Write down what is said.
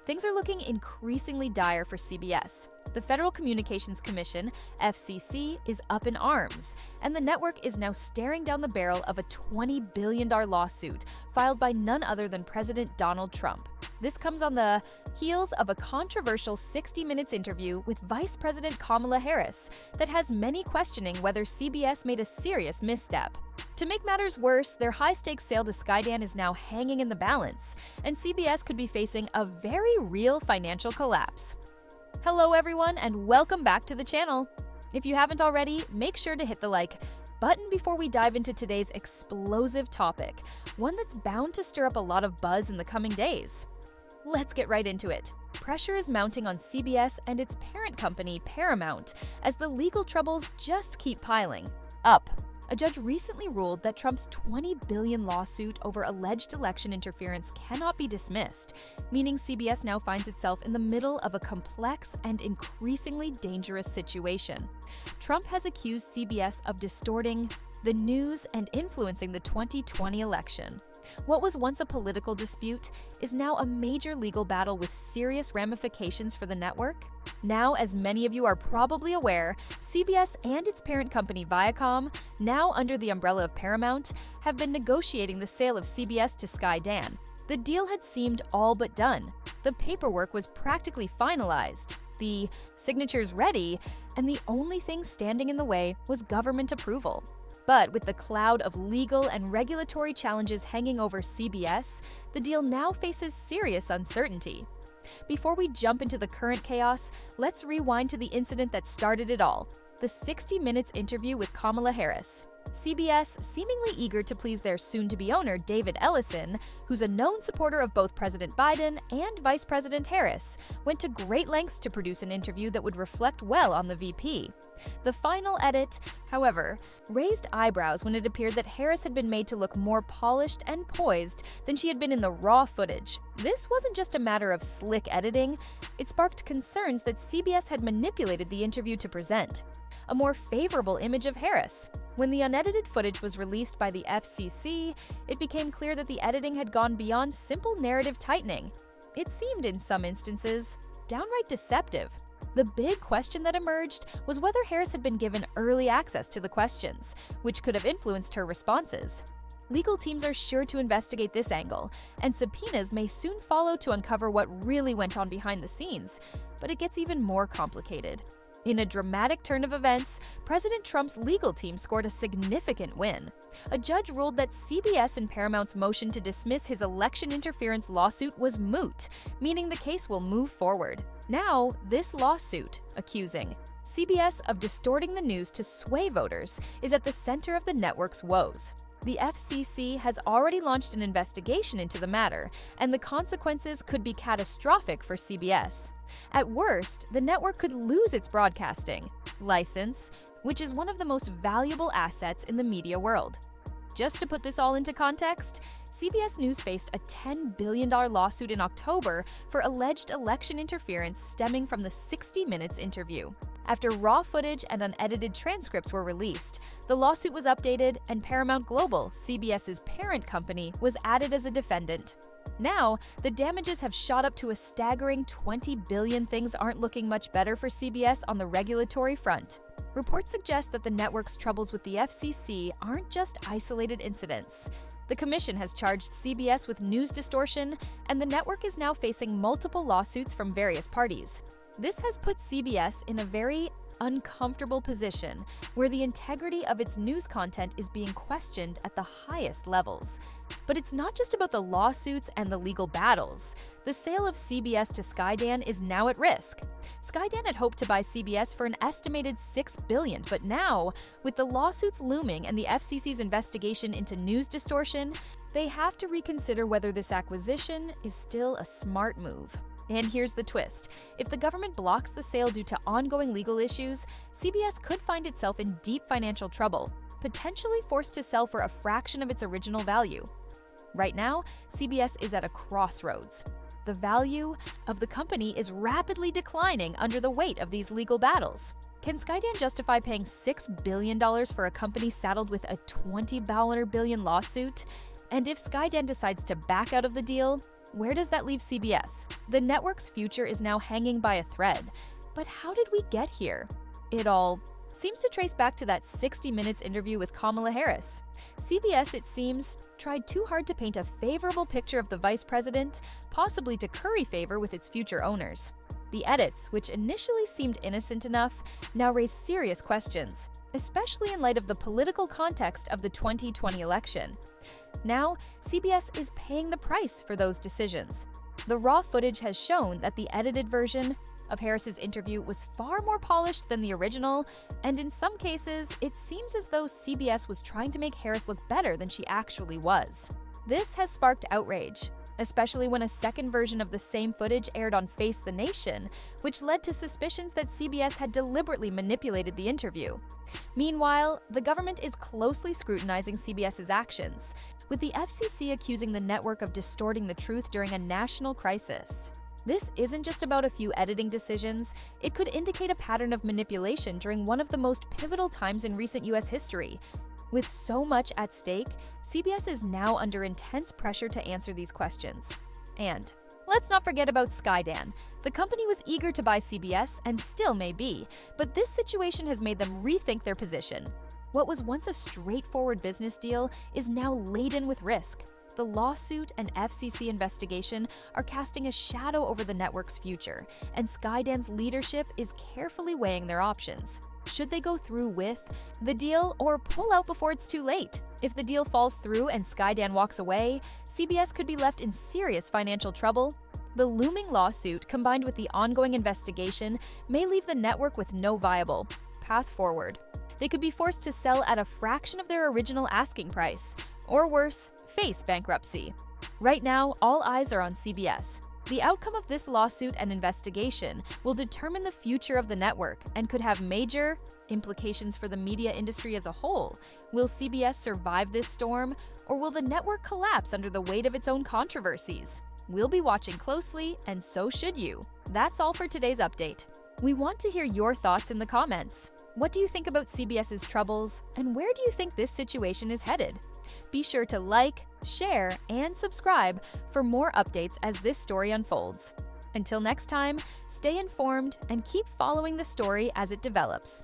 things are looking increasingly dire for CBS. The Federal Communications Commission, FCC, is up in arms, and the network is now staring down the barrel of a $20 billion lawsuit filed by none other than President Donald Trump. This comes on the heels of a controversial 60 Minutes interview with Vice President Kamala Harris that has many questioning whether CBS made a serious misstep. To make matters worse, their high-stakes sale to Skydance is now hanging in the balance, and CBS could be facing a very real financial collapse. Hello everyone, and welcome back to the channel. If you haven't already, make sure to hit the like button before we dive into today's explosive topic, one that's bound to stir up a lot of buzz in the coming days. Let's get right into it. Pressure is mounting on CBS and its parent company, Paramount, as the legal troubles just keep piling up. A judge recently ruled that Trump's $20 billion lawsuit over alleged election interference cannot be dismissed, meaning CBS now finds itself in the middle of a complex and increasingly dangerous situation. Trump has accused CBS of distorting the news and influencing the 2020 election. What was once a political dispute is now a major legal battle with serious ramifications for the network. Now, as many of you are probably aware, CBS and its parent company Viacom, now under the umbrella of Paramount, have been negotiating the sale of CBS to Skydance. The deal had seemed all but done. The paperwork was practically finalized, the signatures ready, and the only thing standing in the way was government approval. But with the cloud of legal and regulatory challenges hanging over CBS, the deal now faces serious uncertainty. Before we jump into the current chaos, let's rewind to the incident that started it all, the 60 Minutes interview with Kamala Harris. CBS, seemingly eager to please their soon-to-be owner, David Ellison, who's a known supporter of both President Biden and Vice President Harris, went to great lengths to produce an interview that would reflect well on the VP. The final edit, however, raised eyebrows when it appeared that Harris had been made to look more polished and poised than she had been in the raw footage. This wasn't just a matter of slick editing, it sparked concerns that CBS had manipulated the interview to present a more favorable image of Harris. When the unedited footage was released by the FCC, it became clear that the editing had gone beyond simple narrative tightening. It seemed, in some instances, downright deceptive. The big question that emerged was whether Harris had been given early access to the questions, which could have influenced her responses. Legal teams are sure to investigate this angle, and subpoenas may soon follow to uncover what really went on behind the scenes, but it gets even more complicated. In a dramatic turn of events, President Trump's legal team scored a significant win. A judge ruled that CBS and Paramount's motion to dismiss his election interference lawsuit was moot, meaning the case will move forward. Now, this lawsuit, accusing CBS of distorting the news to sway voters, is at the center of the network's woes. The FCC has already launched an investigation into the matter, and the consequences could be catastrophic for CBS. At worst, the network could lose its broadcasting license, which is one of the most valuable assets in the media world. Just to put this all into context, CBS News faced a $10 billion lawsuit in October for alleged election interference stemming from the 60 Minutes interview. After raw footage and unedited transcripts were released, the lawsuit was updated and Paramount Global, CBS's parent company, was added as a defendant. Now, the damages have shot up to a staggering $20 billion. Things aren't looking much better for CBS on the regulatory front. Reports suggest that the network's troubles with the FCC aren't just isolated incidents. The commission has charged CBS with news distortion, and the network is now facing multiple lawsuits from various parties. This has put CBS in a very uncomfortable position where the integrity of its news content is being questioned at the highest levels. But it's not just about the lawsuits and the legal battles. The sale of CBS to Skydance is now at risk. Skydance had hoped to buy CBS for an estimated $6 billion, but now, with the lawsuits looming and the FCC's investigation into news distortion, they have to reconsider whether this acquisition is still a smart move. And here's the twist. If the government blocks the sale due to ongoing legal issues, CBS could find itself in deep financial trouble, potentially forced to sell for a fraction of its original value. Right now, CBS is at a crossroads. The value of the company is rapidly declining under the weight of these legal battles. Can Skydance justify paying $6 billion for a company saddled with a $20 billion lawsuit? And if Skydance decides to back out of the deal, Where does that leave CBS? The network's future is now hanging by a thread. But how did we get here? It all seems to trace back to that 60 Minutes interview with Kamala Harris. CBS, it seems, tried too hard to paint a favorable picture of the vice president, possibly to curry favor with its future owners. The edits, which initially seemed innocent enough, now raise serious questions, especially in light of the political context of the 2020 election. Now, CBS is paying the price for those decisions. The raw footage has shown that the edited version of Harris's interview was far more polished than the original, and in some cases, it seems as though CBS was trying to make Harris look better than she actually was. This has sparked outrage, especially when a second version of the same footage aired on Face the Nation, which led to suspicions that CBS had deliberately manipulated the interview. Meanwhile, the government is closely scrutinizing CBS's actions, with the FCC accusing the network of distorting the truth during a national crisis. This isn't just about a few editing decisions, it could indicate a pattern of manipulation during one of the most pivotal times in recent US history. With so much at stake, CBS is now under intense pressure to answer these questions. And let's not forget about Skydance. The company was eager to buy CBS and still may be, but this situation has made them rethink their position. What was once a straightforward business deal is now laden with risk. The lawsuit and FCC investigation are casting a shadow over the network's future, and Skydance's leadership is carefully weighing their options. Should they go through with the deal or pull out before it's too late? If the deal falls through and Skydance walks away, CBS could be left in serious financial trouble. The looming lawsuit, combined with the ongoing investigation, may leave the network with no viable path forward. They could be forced to sell at a fraction of their original asking price, or worse, face bankruptcy. Right now, all eyes are on CBS. The outcome of this lawsuit and investigation will determine the future of the network and could have major implications for the media industry as a whole. Will CBS survive this storm, or will the network collapse under the weight of its own controversies? We'll be watching closely, and so should you. That's all for today's update. We want to hear your thoughts in the comments. What do you think about CBS's troubles, and where do you think this situation is headed? Be sure to like, share, and subscribe for more updates as this story unfolds. Until next time, stay informed and keep following the story as it develops.